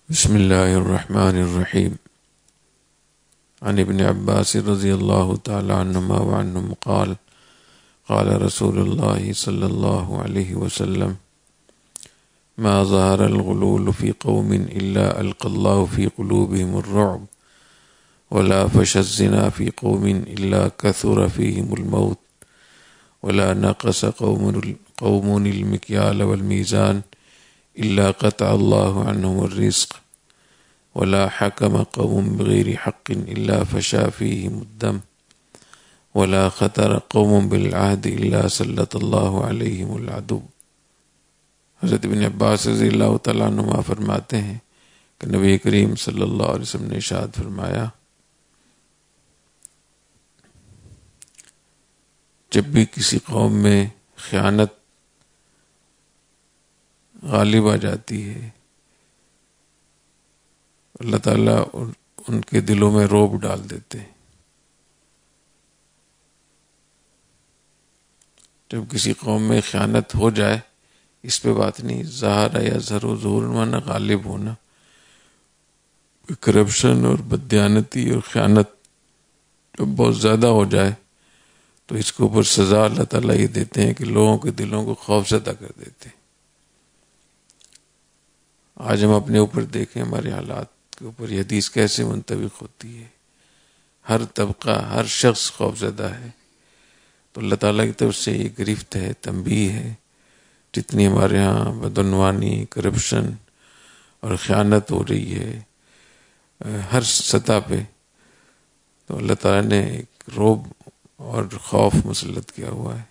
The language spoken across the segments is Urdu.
بسم الله الرحمن الرحيم. عن ابن عباس رضي الله تعالى عنهما وعنهم قال قال رسول الله صلى الله عليه وسلم: ما ظهر الغلول في قوم إلا ألقى الله في قلوبهم الرعب، ولا فشى الزنا في قوم إلا كثر فيهم الموت، ولا نقص قوم المكيال والميزان إلا قطع الله عنهم الرزق، ولا حكم قوم بغير حق إلا فشى فيهم الدم، ولا خطر قوم بالعهد إلا سلط الله عليهم العدو۔ حضرت ابن عباس رضی اللہ تعالیٰ عنہما فرماتے ہیں کہ نبی کریم صلی اللہ علیہ وسلم نے ارشاد فرمایا، جب بھی کسی قوم میں خیانت غالب آ جاتی ہے، اللہ تعالیٰ ان کے دلوں میں رعب ڈال دیتے ہیں۔ جب کسی قوم میں خیانت ہو جائے، اس پہ بات نہیں، ظاہر یا ظہور مانا غالب ہونا، کرپشن اور بددیانتی اور خیانت جب بہت زیادہ ہو جائے تو اس کے اوپر سزا اللہ تعالیٰ یہ دیتے ہیں کہ لوگوں کے دلوں کو خوف زدہ کر دیتے ہیں۔ آج ہم اپنے اوپر دیکھیں، ہمارے حالات کے اوپر یہ حدیث کیسے منطبق ہوتی ہے۔ ہر طبقہ، ہر شخص خوف زدہ ہے، تو اللہ تعالیٰ کی طرف سے یہ گرفت ہے، تنبیہ ہے۔ جتنی ہمارے ہاں بدعنوانی، کرپشن اور خیانت ہو رہی ہے ہر سطح پہ، تو اللہ تعالیٰ نے ایک رعب اور خوف مسلط کیا ہوا ہے۔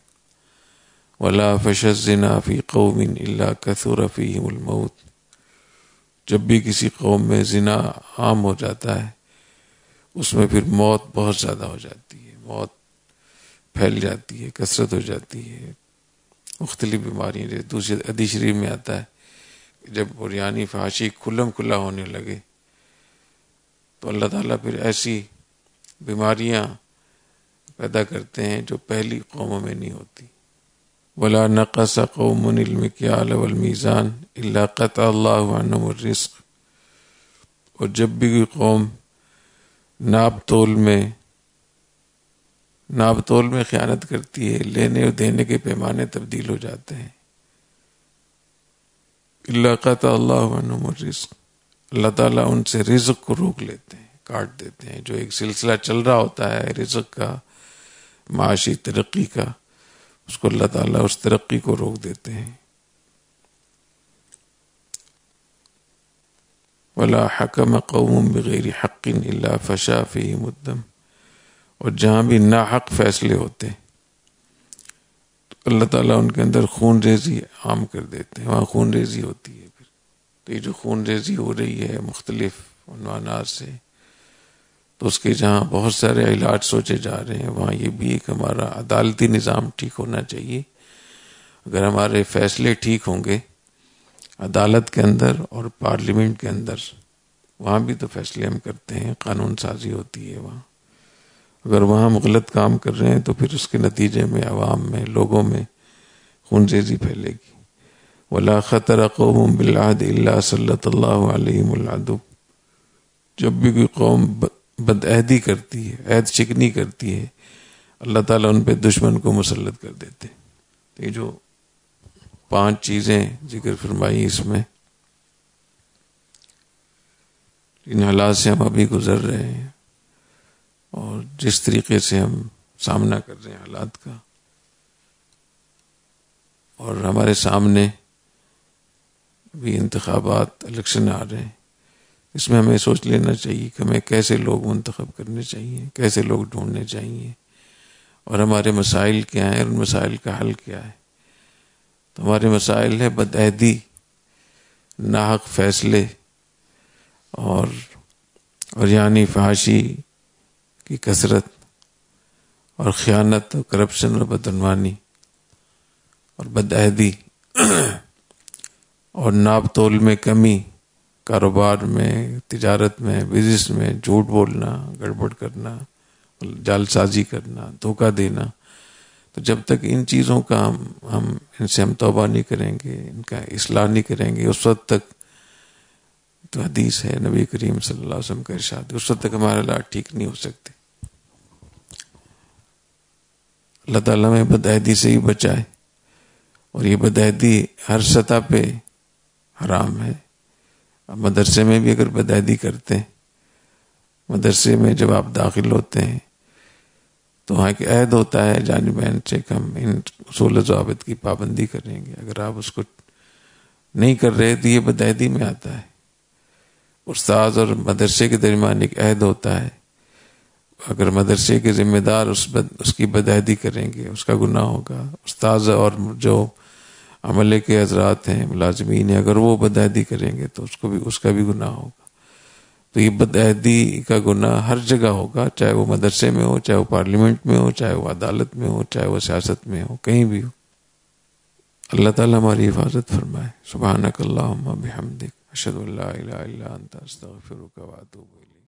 وَلَا فَشَى الزِّنَا فِي قَوْمٍ إِلَّا كَثُرَ فِيهِمُ الْمَوْتِ۔ جب بھی کسی قوم میں زنا عام ہو جاتا ہے، اس میں پھر موت بہت زیادہ ہو جاتی ہے، موت پھیل جاتی ہے، کثرت ہو جاتی ہے، مختلف بیماریاں۔ جیسے دوسری حدیث شریف میں آتا ہے کہ جب عریانی فحاشی کھلم کھلا ہونے لگے تو اللہ تعالیٰ پھر ایسی بیماریاں پیدا کرتے ہیں جو پہلی قوموں میں نہیں ہوتی۔ وَلَا نَقَصَ قَوْمٌ الْمِكْيَالَ وَالْمِيزَانَ إِلَّا قَطَعَ اللَّهُ عَنْهُمُ الرِّزْقَ۔ اور جب بھی کوئی قوم ناپ تول میں خیانت کرتی ہے، لینے اور دینے کے پیمانے تبدیل ہو جاتے ہیں، إِلَّا قَطَعَ اللَّهُ عَنْهُمُ الرِّزْقَ، اللہ تعالیٰ ان سے رزق کو روک لیتے ہیں، کاٹ دیتے ہیں۔ جو ایک سلسلہ چل رہا ہوتا ہے رزق کا، معاشی ترقی کا، اس کو اللہ تعالیٰ اس ترقی کو روک دیتے ہیں۔ وَلَا حَكَمَ قَوْمٌ بِغَيْرِ حَقٍّ إِلَّا فَشَى فِيهِمُ الدَّمَ۔ اور جہاں بھی ناحق فیصلے ہوتے ہیں تو اللہ تعالیٰ ان کے اندر خون ریزی عام کر دیتے ہیں، وہاں خون ریزی ہوتی ہے۔ پھر تو یہ جو خون ریزی ہو رہی ہے مختلف عنوانات سے، تو اس کے جہاں بہت سارے علاج سوچے جا رہے ہیں، وہاں یہ بھی ایک ہمارا عدالتی نظام ٹھیک ہونا چاہیے۔ اگر ہمارے فیصلے ٹھیک ہوں گے عدالت کے اندر اور پارلیمنٹ کے اندر، وہاں بھی تو فیصلے ہم کرتے ہیں، قانون سازی ہوتی ہے وہاں، اگر وہاں ہم غلط کام کر رہے ہیں تو پھر اس کے نتیجے میں عوام میں، لوگوں میں خون ریزی پھیلے گی۔ وَلَا خَطَرَ قَوْمٌ بِالْعَهْدِ إِلَّا سَلَّطَ اللَّهُ عَلَيْهِمُ الْعَدُوَّ۔ جب بھی کوئی قوم بدعہدی کرتی ہے، عہد شکنی کرتی ہے، اللہ تعالیٰ ان پہ دشمن کو مسلط کر دیتے ہیں۔ یہ جو 5 چیزیں ذکر فرمائی، اس میں ان حالات سے ہم ابھی گزر رہے ہیں، اور جس طریقے سے ہم سامنا کر رہے ہیں حالات کا، اور ہمارے سامنے بھی انتخابات، الیکشن آ رہے ہیں، اس میں ہمیں سوچ لینا چاہیے کہ ہمیں کیسے لوگ منتخب کرنے چاہیے، کیسے لوگ ڈھونڈنے چاہیے، اور ہمارے مسائل کیا ہیں، اور ان مسائل کا حل کیا ہے۔ تو ہمارے مسائل ہے بدعہدی، ناحق فیصلے، اور یعنی فحاشی کی کثرت، اور خیانت اور کرپشن اور بدعنوانی اور بدعہدی، اور ناپ تول میں کمی، کاروبار میں، تجارت میں، بزنس میں جھوٹ بولنا، گڑبڑ کرنا، جال سازی کرنا، دھوکہ دینا۔ تو جب تک ان چیزوں کا ان سے ہم توبہ نہیں کریں گے، ان کا اصلاح نہیں کریں گے، اس وقت تک تو حدیث ہے، نبی کریم صلی اللہ علیہ وسلم کا ارشاد ہے، اس وقت تک ہمارے حالات ٹھیک نہیں ہو سکتے۔ اللہ تعالیٰ میں بدعہدی سے ہی بچائے، اور یہ بدعہدی ہر سطح پہ حرام ہے۔ اب مدرسے میں بھی اگر بدعہدی کرتے ہیں، مدرسے میں جب آپ داخل ہوتے ہیں تو وہاں ایک عہد ہوتا ہے جانبین سے کہ ہم ان اصول و ضوابط کی پابندی کریں گے، اگر آپ اس کو نہیں کر رہے تو یہ بدعہدی میں آتا ہے۔ استاد اور مدرسے کے درمیان ایک عہد ہوتا ہے، اگر مدرسے کے ذمہ دار اس کی بدعہدی کریں گے اس کا گناہ ہوگا، استاد اور جو عملے کے حضرات ہیں، ملازمین ہیں، اگر وہ بدعہدی کریں گے تو اس کا بھی گناہ ہوگا۔ تو یہ بدعہدی کا گناہ ہر جگہ ہوگا، چاہے وہ مدرسے میں ہو، چاہے وہ پارلیمنٹ میں ہو، چاہے وہ عدالت میں ہو، چاہے وہ سیاست میں ہو، کہیں بھی ہو۔ اللہ تعالیٰ ہماری حفاظت فرمائے۔ سبحانک اللہم بحمدک، اشہد ان لا الہ الا انت، استغفرک واتوب الیک۔